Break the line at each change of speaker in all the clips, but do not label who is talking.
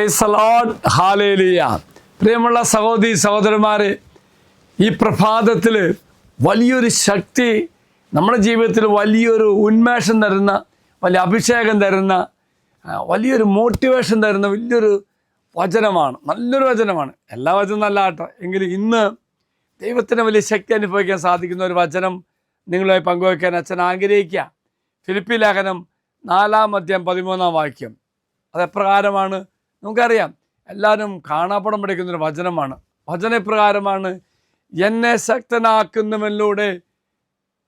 Price the lord, hallelujah. പ്രിയമുള്ള സഹോദരി സഹോദരന്മാരെ, ഈ പ്രഭാതത്തിൽ വലിയൊരു ശക്തി നമ്മുടെ ജീവിതത്തിൽ വലിയൊരു ഉന്മേഷം തരുന്ന, വലിയ അഭിഷേകം തരുന്ന, വലിയൊരു മോട്ടിവേഷൻ തരുന്ന വലിയൊരു വചനമാണ്. നല്ലൊരു വചനമാണ്. എല്ലാ വചനം നല്ല കേട്ടോ. എങ്കിലും ഇന്ന് ദൈവത്തിന് വലിയ ശക്തി അനുഭവിക്കാൻ സാധിക്കുന്ന ഒരു വചനം നിങ്ങളുമായി പങ്കുവയ്ക്കാൻ അച്ഛൻ ആഗ്രഹിക്കുക. ഫിലിപ്പി ലേഖനം 4:13 അതെപ്രകാരമാണ്. നമുക്കറിയാം, എല്ലാവരും കാണാപ്പടം പഠിക്കുന്നൊരു വചനമാണ്. വചനപ്രകാരമാണ്: എന്നെ ശക്തനാക്കുന്നവനിലൂടെ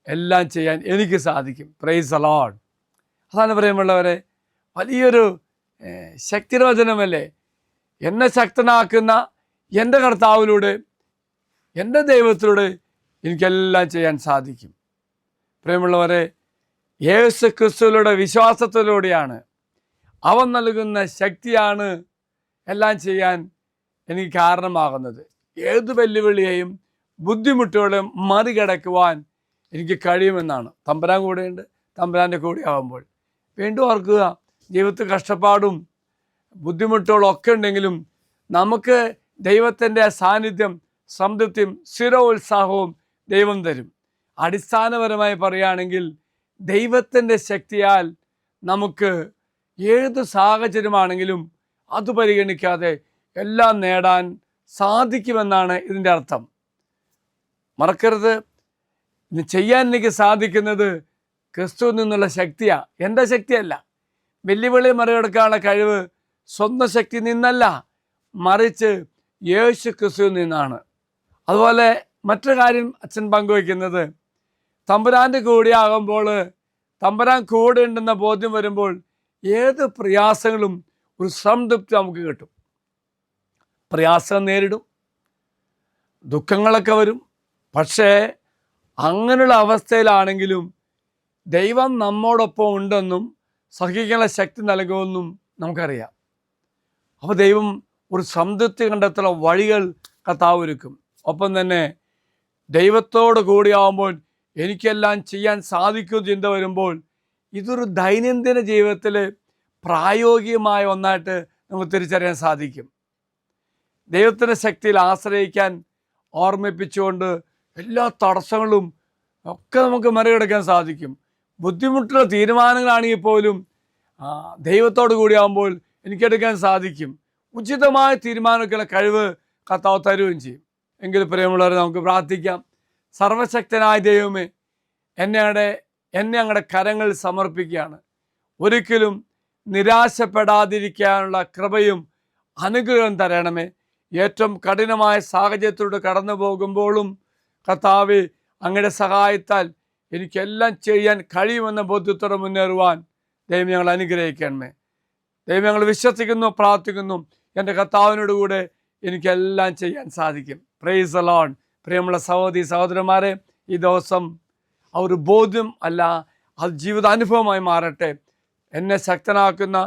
എല്ലാം ചെയ്യാൻ എനിക്ക് സാധിക്കും. Price the Lord. അതാണ് പ്രിയമുള്ളവരെ, വലിയൊരു ശക്തിയുടെ വചനമല്ലേ. എന്നെ ശക്തനാക്കുന്ന എൻ്റെ കർത്താവിലൂടെ, എൻ്റെ ദൈവത്തിലൂടെ എനിക്കെല്ലാം ചെയ്യാൻ സാധിക്കും. പ്രിയമുള്ളവരെ, യേശു ക്രിസ്തുവിലൂടെ വിശ്വാസത്തിലൂടെയാണ്, അവൻ നൽകുന്ന ശക്തിയാണ് എല്ലാം ചെയ്യാൻ എനിക്ക് കാരണമാകുന്നത്. ഏത് വെല്ലുവിളിയെയും ബുദ്ധിമുട്ടുകളെയും മറികടക്കുവാൻ എനിക്ക് കഴിയുമെന്നാണ്. തമ്പുരാൻ കൂടെയുണ്ട്. തമ്പുരാൻ്റെ കൂടെ ആകുമ്പോൾ വീണ്ടും ഓർക്കുക, ജീവിതത്തിൽ കഷ്ടപ്പാടും ബുദ്ധിമുട്ടുകളും ഒക്കെ ഉണ്ടെങ്കിലും നമുക്ക് ദൈവത്തിൻ്റെ സാന്നിധ്യം, സംതൃപ്തിയും സ്ഥിരോത്സാഹവും ദൈവം തരും. അടിസ്ഥാനപരമായി പറയുകയാണെങ്കിൽ, ദൈവത്തിൻ്റെ ശക്തിയാൽ നമുക്ക് ഏത് സാഹചര്യമാണെങ്കിലും അത് പരിഗണിക്കാതെ എല്ലാം നേടാൻ സാധിക്കുമെന്നാണ് ഇതിൻ്റെ അർത്ഥം. മറക്കരുത്, ഇത് ചെയ്യാൻ എനിക്ക് സാധിക്കുന്നത് ക്രിസ്തുവിൽ നിന്നുള്ള ശക്തിയാണ്, എൻ്റെ ശക്തിയല്ല. വെല്ലുവിളി മറികടക്കാനുള്ള കഴിവ് സ്വന്തം ശക്തി നിന്നല്ല, മറിച്ച് യേശു ക്രിസ്തുവിൽ നിന്നാണ്. അതുപോലെ മറ്റൊരു കാര്യം അച്ഛൻ പങ്കുവയ്ക്കുന്നത്, തമ്പുരാൻ്റെ കൂടെ ആകുമ്പോൾ, തമ്പുരാൻ കൂടെ ഉണ്ടെന്ന ബോധ്യം വരുമ്പോൾ ഏത് പ്രയാസങ്ങളും ഒരു സംതൃപ്തി നമുക്ക് കിട്ടും. പ്രയാസം നേരിടും, ദുഃഖങ്ങളൊക്കെ വരും. പക്ഷേ അങ്ങനെയുള്ള അവസ്ഥയിലാണെങ്കിലും ദൈവം നമ്മോടൊപ്പം ഉണ്ടെന്നും സഹിക്കാനുള്ള ശക്തി നൽകുമെന്നും നമുക്കറിയാം. അപ്പോൾ ദൈവം ഒരു സംതൃപ്തി കണ്ടെത്തുന്ന വഴികൾ കർത്താവ് ഒരുക്കും. ഒപ്പം തന്നെ ദൈവത്തോട് കൂടിയാവുമ്പോൾ എനിക്കെല്ലാം ചെയ്യാൻ സാധിക്കുമെന്ന് ചിന്ത വരുമ്പോൾ ഇതൊരു ദൈനംദിന ജീവിതത്തിൽ പ്രായോഗികമായ ഒന്നായിട്ട് നമുക്ക് തിരിച്ചറിയാൻ സാധിക്കും. ദൈവത്തിൻ്റെ ശക്തിയിൽ ആശ്രയിക്കാൻ ഓർമ്മിപ്പിച്ചുകൊണ്ട് എല്ലാ തടസ്സങ്ങളും ഒക്കെ നമുക്ക് മറികടക്കാൻ സാധിക്കും. ബുദ്ധിമുട്ടുള്ള തീരുമാനങ്ങളാണെങ്കിൽ പോലും ദൈവത്തോട് കൂടിയാകുമ്പോൾ എനിക്കെടുക്കാൻ സാധിക്കും. ഉചിതമായ തീരുമാനമൊക്കെയുള്ള കഴിവ് കർത്താവ് തരുകയും ചെയ്യും. എങ്കിൽ പ്രിയമുള്ളവരെ, നമുക്ക് പ്രാർത്ഥിക്കാം. സർവശക്തനായ ദൈവമേ, എന്നെ അങ്ങയുടെ കരങ്ങളിൽ സമർപ്പിക്കുകയാണ്. ഒരിക്കലും നിരാശപ്പെടാതിരിക്കാനുള്ള കൃപയും അനുഗ്രഹം തരണമേ. ഏറ്റവും കഠിനമായ സാഹചര്യത്തിലൂടെ കടന്നു പോകുമ്പോഴും കർത്താവേ, അങ്ങയുടെ സഹായത്താൽ എനിക്കെല്ലാം ചെയ്യാൻ കഴിയുമെന്ന ബോധ്യത്തോടെ മുന്നേറുവാൻ ദൈവം ഞങ്ങൾ അനുഗ്രഹിക്കണമേ. ദൈവം ഞങ്ങൾ വിശ്വസിക്കുന്നു, പ്രാർത്ഥിക്കുന്നു, എൻ്റെ കർത്താവിനോട് കൂടെ എനിക്കെല്ലാം ചെയ്യാൻ സാധിക്കും. Price the Lord. പ്രിയമുള്ള സഹോദരി സഹോദരന്മാരെ, ഈ ദിവസം ആ ഒരു ബോധ്യം അല്ല, അത് ജീവിതാനുഭവമായി മാറട്ടെ. എന്നെ ശക്തനാക്കുന്ന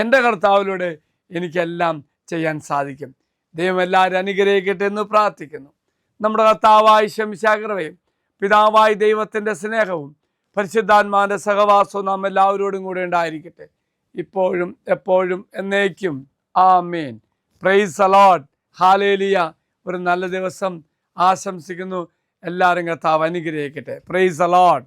എൻ്റെ കർത്താവിലൂടെ എനിക്കെല്ലാം ചെയ്യാൻ സാധിക്കും. ദൈവം എല്ലാവരും അനുഗ്രഹിക്കട്ടെ എന്ന് പ്രാർത്ഥിക്കുന്നു. നമ്മുടെ കർത്താവായ ശംശാകരവയും പിതാവായ ദൈവത്തിൻ്റെ സ്നേഹവും പരിശുദ്ധാത്മാവിൻ്റെ സഹവാസവും നാം എല്ലാവരോടും കൂടെ ഉണ്ടായിരിക്കട്ടെ, ഇപ്പോഴും എപ്പോഴും എന്നേക്കും. ആമേൻ. Praise the lord. ഹല്ലേലൂയ. ഒരു നല്ല ദിവസം ആശംസിക്കുന്നു. എല്ലാവരും കർത്താവ് അനുഗ്രഹിക്കട്ടെ. Praise the Lord.